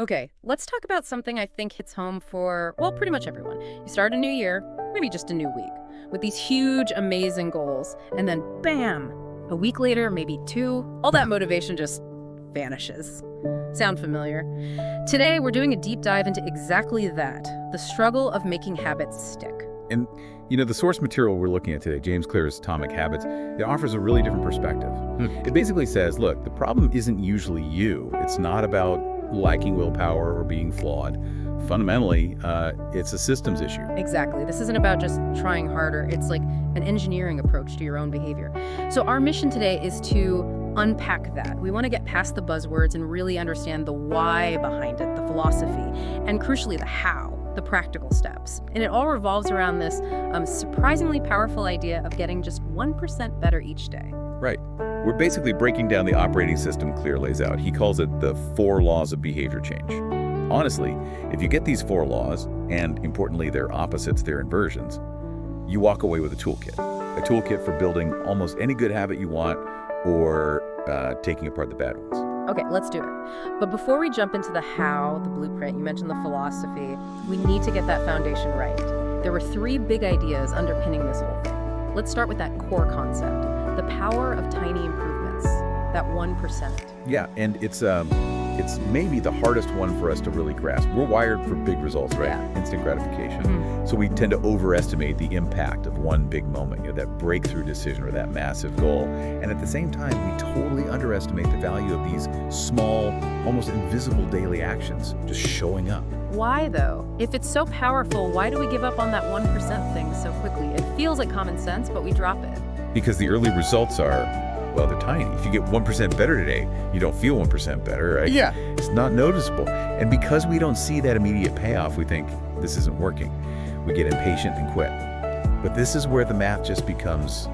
Okay, let's talk about something I think hits home for, well, pretty much everyone. You start a new year, maybe just a new week, with these huge, amazing goals, and then bam, a week later, maybe two, all that motivation just vanishes. Sound familiar? Today, we're doing a deep dive into exactly that, the struggle of making habits stick. And, the source material we're looking at today, James Clear's Atomic Habits, it offers a really different perspective. It basically says, look, the problem isn't usually you. It's not about lacking willpower or being flawed. Fundamentally, it's a systems issue. Exactly. This isn't about just trying harder. It's like an engineering approach to your own behavior. So our mission today is to unpack that. We want to get past the buzzwords and really understand the why behind it, the philosophy, and crucially the how, the practical steps. And it all revolves around this surprisingly powerful idea of getting just 1% better each day. Right. We're basically breaking down the operating system Clear lays out. He calls it the 4 laws of behavior change. Honestly, if you get these 4 laws, and importantly their opposites, their inversions, you walk away with a toolkit for building almost any good habit you want or taking apart the bad ones. Okay, let's do it. But before we jump into the how, the blueprint, you mentioned the philosophy, we need to get that foundation right. There were 3 big ideas underpinning this whole thing. Let's start with that core concept, the power of tiny improvements, that 1%. Yeah, and it's maybe the hardest one for us to really grasp. We're wired for big results, right? Yeah. Instant gratification. So we tend to overestimate the impact of one big moment, that breakthrough decision or that massive goal. And at the same time, we totally underestimate the value of these small, almost invisible daily actions just showing up. Why, though? If it's so powerful, why do we give up on that 1% thing so quickly? It feels like common sense, but we drop it. Because the early results are, well, they're tiny. If you get 1% better today, you don't feel 1% better, right? Yeah. It's not noticeable. And because we don't see that immediate payoff, we think this isn't working. We get impatient and quit. But this is where the math just becomes,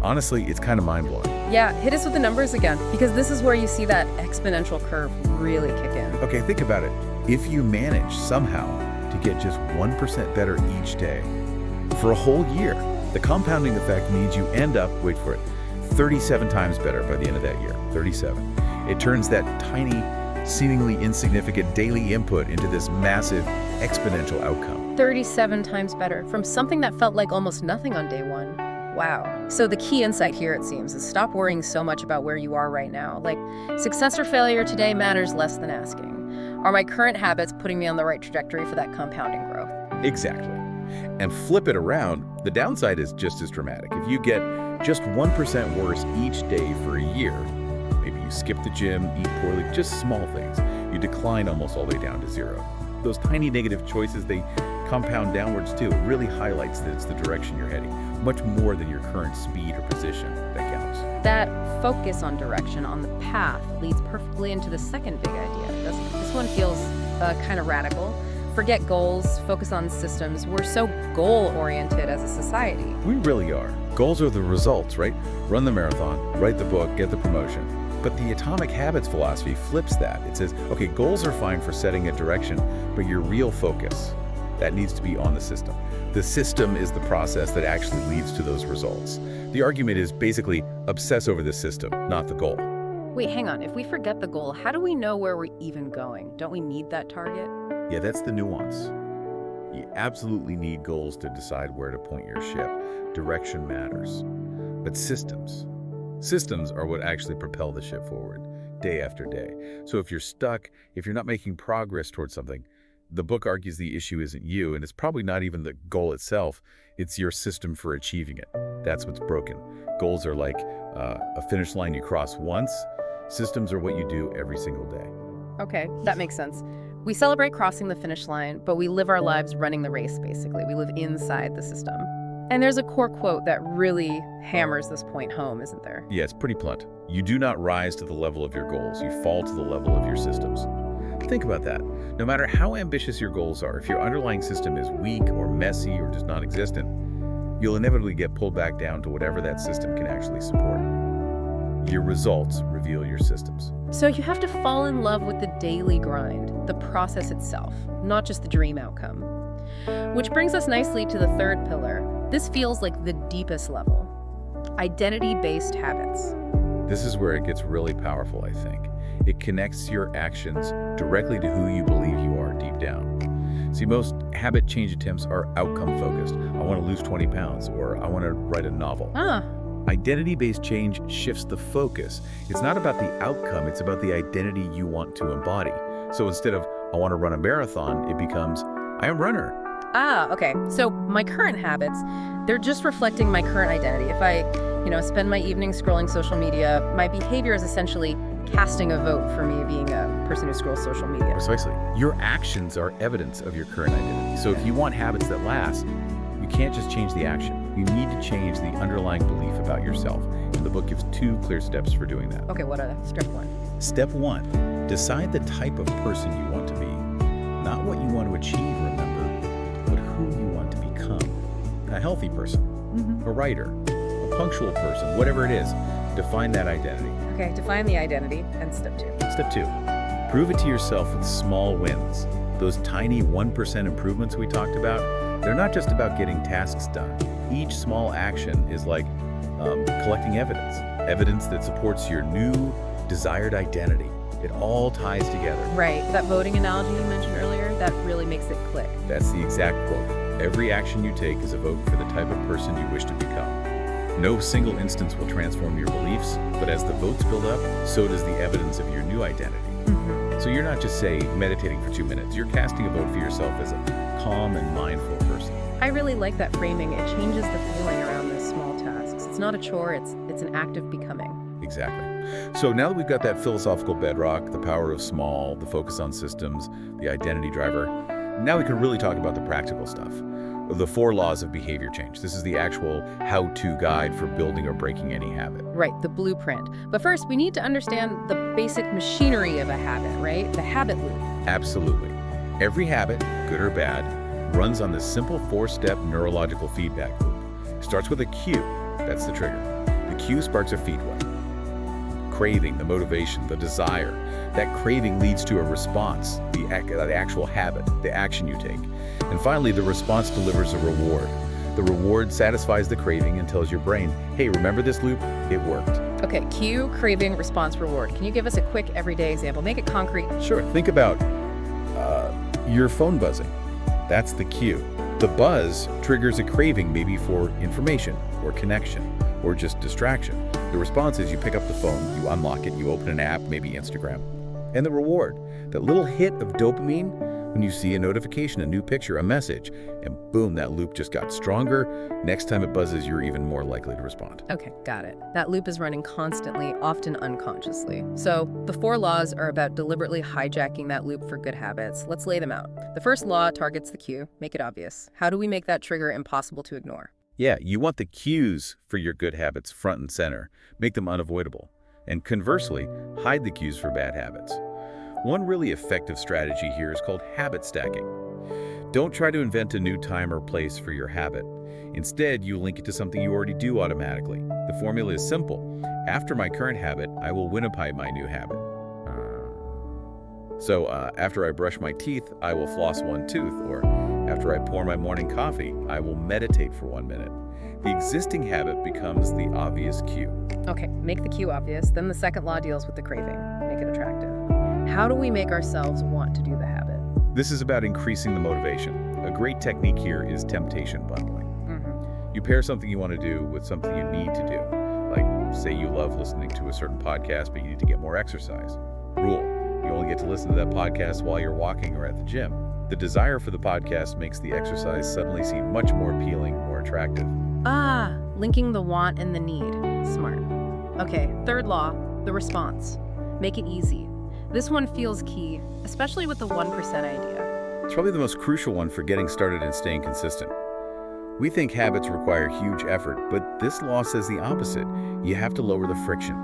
honestly, it's kind of mind-blowing. Yeah, hit us with the numbers again, because this is where you see that exponential curve really kick in. Okay, think about it. If you manage somehow to get just 1% better each day for a whole year, the compounding effect means you end up, wait for it, 37 times better by the end of that year. 37. It turns that tiny, seemingly insignificant daily input into this massive exponential outcome. 37 times better, from something that felt like almost nothing on day one. Wow. So the key insight here, it seems, is stop worrying so much about where you are right now. Like, success or failure today matters less than asking, are my current habits putting me on the right trajectory for that compounding growth? Exactly. And flip it around, the downside is just as dramatic. If you get just 1% worse each day for a year, maybe you skip the gym, eat poorly, just small things, you decline almost all the way down to 0. Those tiny negative choices, they compound downwards too. It really highlights that it's the direction you're heading, much more than your current speed or position that counts. That focus on direction, on the path, leads perfectly into the second big idea, doesn't it? This one feels kind of radical. Forget goals, focus on systems. We're so goal-oriented as a society. We really are. Goals are the results, right? Run the marathon, write the book, get the promotion. But the Atomic Habits philosophy flips that. It says, okay, goals are fine for setting a direction, but your real focus, that needs to be on the system. The system is the process that actually leads to those results. The argument is basically obsess over the system, not the goal. Wait, hang on. If we forget the goal, how do we know where we're even going? Don't we need that target? Yeah, that's the nuance. You absolutely need goals to decide where to point your ship. Direction matters. But systems are what actually propel the ship forward, day after day. So if you're stuck, if you're not making progress towards something, the book argues the issue isn't you, and it's probably not even the goal itself. It's your system for achieving it. That's what's broken. Goals are like a finish line you cross once. Systems are what you do every single day. Okay, that makes sense. We celebrate crossing the finish line, but we live our lives running the race, basically. We live inside the system. And there's a core quote that really hammers this point home, isn't there? Yeah, it's pretty blunt. You do not rise to the level of your goals. You fall to the level of your systems. Think about that. No matter how ambitious your goals are, if your underlying system is weak or messy or just non-existent, you'll inevitably get pulled back down to whatever that system can actually support. Your results reveal your systems. So you have to fall in love with the daily grind, the process itself, not just the dream outcome. Which brings us nicely to the third pillar. This feels like the deepest level. Identity-based habits. This is where it gets really powerful, I think. It connects your actions directly to who you believe you are deep down. See, most habit change attempts are outcome-focused. I want to lose 20 pounds, or I want to write a novel. Identity-based change shifts the focus. It's not about the outcome, it's about the identity you want to embody. So instead of, I want to run a marathon, it becomes, I am runner. Okay. So my current habits, they're just reflecting my current identity. If I, spend my evening scrolling social media, my behavior is essentially casting a vote for me being a person who scrolls social media. Precisely. Your actions are evidence of your current identity. So if you want habits that last, you can't just change the action. You need to change the underlying belief about yourself. And the book gives 2 clear steps for doing that. Okay, what are they? Step 1. Step 1, decide the type of person you want to be. Not what you want to achieve, remember, but who you want to become. A healthy person, a writer, a punctual person, whatever it is, define that identity. Okay, define the identity. And step 2. Step 2, prove it to yourself with small wins. Those tiny 1% improvements we talked about, they're not just about getting tasks done. Each small action is like collecting evidence that supports your new desired identity. It all ties together. Right. That voting analogy you mentioned earlier, that really makes it click. That's the exact quote. Every action you take is a vote for the type of person you wish to become. No single instance will transform your beliefs, but as the votes build up, so does the evidence of your new identity. So you're not just, say, meditating for 2 minutes. You're casting a vote for yourself as a calm and mindful person. I really like that framing. It changes the feeling around those small tasks. It's not a chore, it's an act of becoming. Exactly. So now that we've got that philosophical bedrock, the power of small, the focus on systems, the identity driver, now we can really talk about the practical stuff. The 4 laws of behavior change. This is the actual how-to guide for building or breaking any habit. Right, the blueprint. But first, we need to understand the basic machinery of a habit, right? The habit loop. Absolutely. Every habit, good or bad, runs on this simple 4-step neurological feedback loop. Starts with a cue. That's the trigger. The cue sparks a feedback. Craving, the motivation, the desire. That craving leads to a response, the actual habit, the action you take. And finally, the response delivers a reward. The reward satisfies the craving and tells your brain, hey, remember this loop? It worked. Okay, cue, craving, response, reward. Can you give us a quick everyday example? Make it concrete. Sure. Think about your phone buzzing. That's the cue. The buzz triggers a craving, maybe for information or connection or just distraction. The response is you pick up the phone, you unlock it, you open an app, maybe Instagram. And the reward, that little hit of dopamine when you see a notification, a new picture, a message, and boom, that loop just got stronger. Next time it buzzes, you're even more likely to respond. Okay, got it. That loop is running constantly, often unconsciously. So the 4 laws are about deliberately hijacking that loop for good habits. Let's lay them out. The first law targets the cue, make it obvious. How do we make that trigger impossible to ignore? Yeah, you want the cues for your good habits front and center. Make them unavoidable. And conversely, hide the cues for bad habits. One really effective strategy here is called habit stacking. Don't try to invent a new time or place for your habit. Instead, you link it to something you already do automatically. The formula is simple. After my current habit, I will winnipie my new habit. So after I brush my teeth, I will floss 1 tooth, or after I pour my morning coffee, I will meditate for 1 minute. The existing habit becomes the obvious cue. Okay, make the cue obvious. Then the second law deals with the craving. Make it attractive. How do we make ourselves want to do the habit? This is about increasing the motivation. A great technique here is temptation bundling. You pair something you want to do with something you need to do. Like, say you love listening to a certain podcast, but you need to get more exercise. Rule: you only get to listen to that podcast while you're walking or at the gym. The desire for the podcast makes the exercise suddenly seem much more appealing, more attractive. Linking the want and the need. Smart. Okay, third law, the response. Make it easy. This one feels key, especially with the 1% idea. It's probably the most crucial one for getting started and staying consistent. We think habits require huge effort, but this law says the opposite. You have to lower the friction.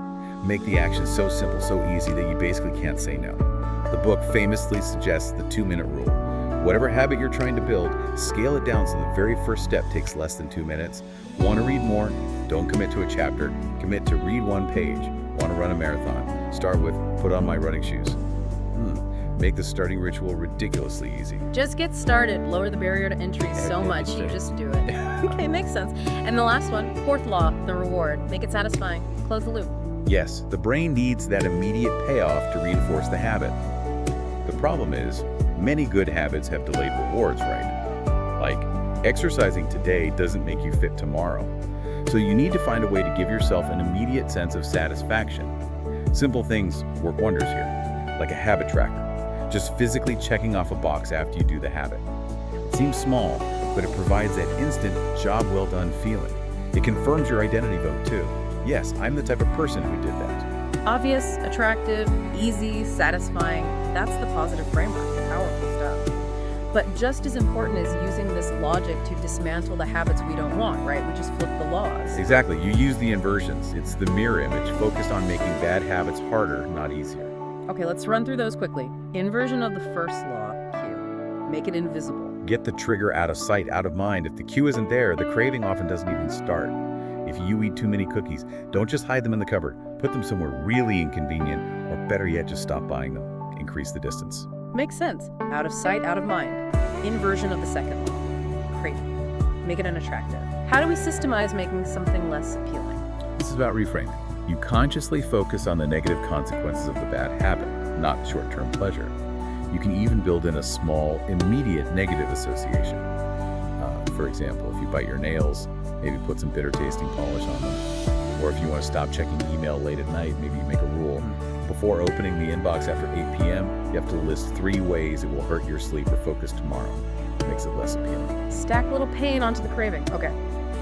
Make the action so simple, so easy that you basically can't say no. The book famously suggests the 2-minute rule. Whatever habit you're trying to build, scale it down so the very first step takes less than 2 minutes. Want to read more? Don't commit to a chapter. Commit to read 1 page. Want to run a marathon? Start with put on my running shoes. Make the starting ritual ridiculously easy. Just get started. Lower the barrier to entry so much, you just do it. Okay, makes sense. And the last one, fourth law, the reward. Make it satisfying. Close the loop. Yes, the brain needs that immediate payoff to reinforce the habit. The problem is, many good habits have delayed rewards, right? Like, exercising today doesn't make you fit tomorrow. So you need to find a way to give yourself an immediate sense of satisfaction. Simple things work wonders here, like a habit tracker, just physically checking off a box after you do the habit. It seems small, but it provides that instant job well done feeling. It confirms your identity vote too. Yes, I'm the type of person who did that. Obvious, attractive, easy, satisfying. That's the positive framework. Powerful stuff. But just as important is using this logic to dismantle the habits we don't want, right? We just flip the laws. Exactly, you use the inversions. It's the mirror image focused on making bad habits harder, not easier. Okay, let's run through those quickly. Inversion of the first law, cue. Make it invisible. Get the trigger out of sight, out of mind. If the cue isn't there, the craving often doesn't even start. If you eat too many cookies, don't just hide them in the cupboard. Put them somewhere really inconvenient, or better yet, just stop buying them. Increase the distance. Makes sense. Out of sight, out of mind. Inversion of the second law, craving. Make it unattractive. How do we systemize making something less appealing? This is about reframing. You consciously focus on the negative consequences of the bad habit, not short-term pleasure. You can even build in a small, immediate negative association. For example, if you bite your nails, maybe put some bitter tasting polish on them. Or if you want to stop checking email late at night, maybe you make a rule. Before opening the inbox after 8 p.m., you have to list 3 ways it will hurt your sleep or focus tomorrow. It makes it less appealing. Stack little pain onto the craving. Okay.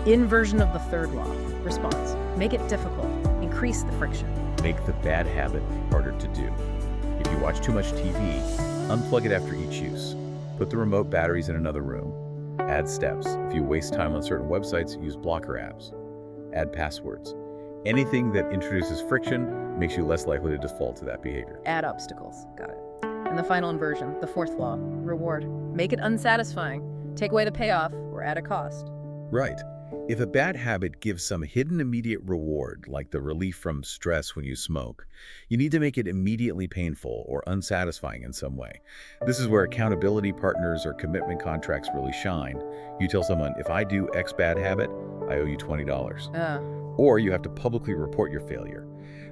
Inversion of the third law, response. Make it difficult. Increase the friction. Make the bad habit harder to do. If you watch too much TV, unplug it after each use. Put the remote batteries in another room. Add steps. If you waste time on certain websites, use blocker apps. Add passwords. Anything that introduces friction makes you less likely to default to that behavior. Add obstacles. Got it. And the final inversion, the fourth law, reward. Make it unsatisfying. Take away the payoff or add a cost. Right. If a bad habit gives some hidden immediate reward, like the relief from stress when you smoke, you need to make it immediately painful or unsatisfying in some way. This is where accountability partners or commitment contracts really shine. You tell someone, if I do X bad habit, I owe you $20. Or you have to publicly report your failure.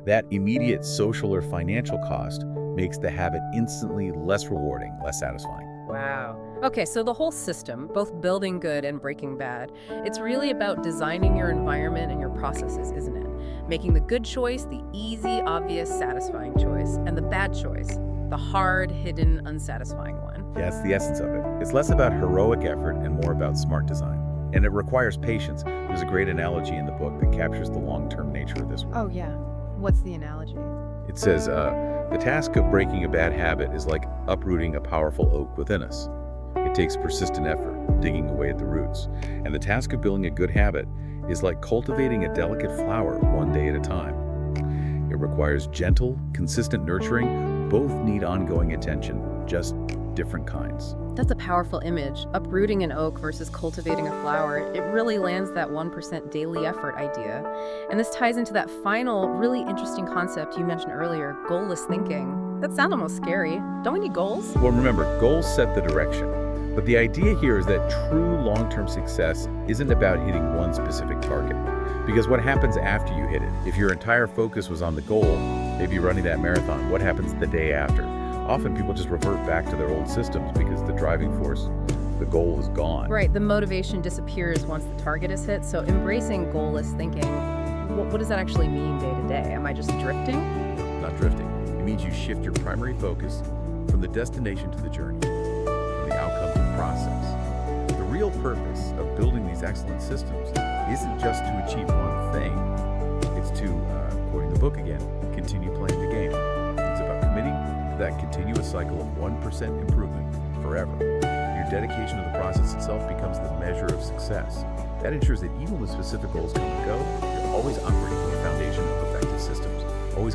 That immediate social or financial cost makes the habit instantly less rewarding, less satisfying. Wow. Okay, so the whole system, both building good and breaking bad, it's really about designing your environment and your processes, isn't it? Making the good choice the easy, obvious, satisfying choice, and the bad choice, the hard, hidden, unsatisfying one. Yeah, that's the essence of it. It's less about heroic effort and more about smart design. And it requires patience. There's a great analogy in the book that captures the long-term nature of this work. Oh, yeah. What's the analogy? It says, the task of breaking a bad habit is like uprooting a powerful oak within us. It takes persistent effort, digging away at the roots. And the task of building a good habit is like cultivating a delicate flower one day at a time. It requires gentle, consistent nurturing. Both need ongoing attention, just different kinds. That's a powerful image. Uprooting an oak versus cultivating a flower. It really lands that 1% daily effort idea. And this ties into that final, really interesting concept you mentioned earlier, goalless thinking. That sounds almost scary. Don't we need goals? Well, remember, goals set the direction. But the idea here is that true long-term success isn't about hitting one specific target. Because what happens after you hit it? If your entire focus was on the goal, maybe running that marathon, what happens the day after? Often people just revert back to their old systems because the driving force, the goal is gone. Right, the motivation disappears once the target is hit. So embracing goalless thinking, what does that actually mean day to day? Am I just drifting? Not drifting. It means you shift your primary focus from the destination to the journey, from the outcome to the process. The real purpose of building these excellent systems isn't just to achieve one thing. It's to, quoting the book again, continue playing the game. It's about committing to that continuous cycle of 1% improvement forever. Your dedication to the process itself becomes the measure of success. That ensures that even when specific goals come and go, you're always operating from a foundation of effective systems, always